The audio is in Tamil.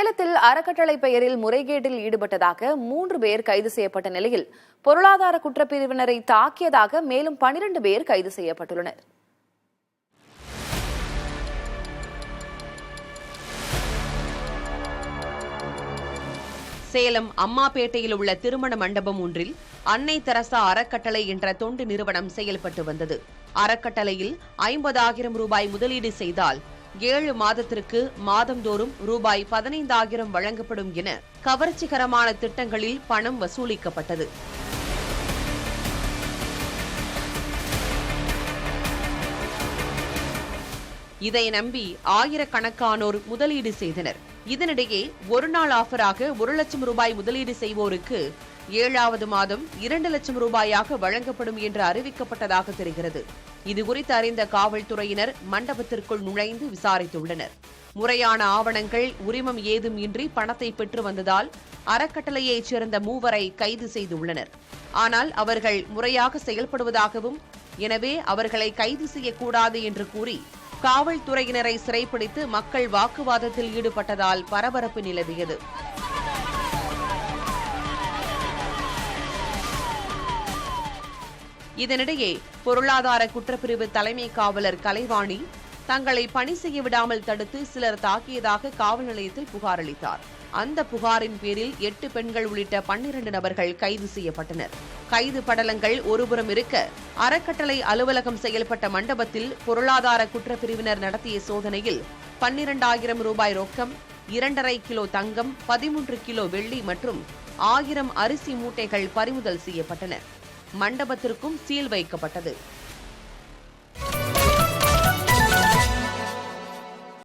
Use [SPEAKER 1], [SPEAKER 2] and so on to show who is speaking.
[SPEAKER 1] சேலத்தில் அறக்கட்டளை பெயரில் முறைகேட்டில் ஈடுபட்டதாக 3 பேர் கைது செய்யப்பட்ட நிலையில் பொருளாதார குற்றப்பிரிவினரை தாக்கியதாக மேலும் 12 பேர் கைது செய்யப்பட்டுள்ளனர்.
[SPEAKER 2] சேலம் அம்மாபேட்டையில் உள்ள திருமண மண்டபம் ஒன்றில் அன்னை தெரசா அறக்கட்டளை என்ற தொண்டு நிறுவனம் செயல்பட்டு வந்தது. அறக்கட்டளையில் 50,000 ரூபாய் முதலீடு செய்தால் 7 மாதத்திற்கு மாதந்தோறும் ரூபாய் 15,000 வழங்கப்படும் என கவர்ச்சிகரமான திட்டங்களில் பணம் வசூலிக்கப்பட்டது. இதை நம்பி ஆயிரக்கணக்கானோர் முதலீடு செய்தனர். இதனிடையே ஒருநாள் ஆஃபராக 1 லட்சம் ரூபாய் முதலீடு செய்வோருக்கு 7வது மாதம் 2 லட்சம் ரூபாயாக வழங்கப்படும் என்று அறிவிக்கப்பட்டதாக தெரிகிறது. இதுகுறித்து அறிந்த காவல்துறையினர் மண்டபத்திற்குள் நுழைந்து விசாரித்துள்ளனர். முறையான ஆவணங்கள், உரிமம் ஏதும் இன்றி பணத்தை பெற்று வந்ததால் அறக்கட்டளையைச் சேர்ந்த 3 வரை கைது செய்துள்ளனர். ஆனால் அவர்கள் முறையாக செயல்படுவதாகவும், எனவே அவர்களை கைது செய்யக்கூடாது என்று கூறி காவல்துறையினரை சிறைப்பிடித்து மக்கள் வாக்குவாதத்தில் ஈடுபட்டதால் பரபரப்பு நிலவியது. இதனிடையே பொருளாதார குற்றப்பிரிவு தலைமை காவலர் கலைவாணி தங்களை பணி செய்ய விடாமல் தடுத்து சிலர் தாக்கியதாக காவல் நிலையத்தில் புகார் அளித்தார். அந்த புகாரின் பேரில் 8 பெண்கள் உள்ளிட்ட 12 நபர்கள் கைது செய்யப்பட்டனர். கைது படலங்கள் ஒருபுறம் இருக்க, அறக்கட்டளை அலுவலகம் செயல்பட்ட மண்டபத்தில் பொருளாதார குற்றப்பிரிவினர் நடத்திய சோதனையில் 12,000 ரூபாய் ரொக்கம், 2.5 கிலோ தங்கம், 13 கிலோ வெள்ளி மற்றும் 1000 அரிசி மூட்டைகள் பறிமுதல் செய்யப்பட்டன. மண்டபத்திற்கும் சீல் வைக்கப்பட்டது.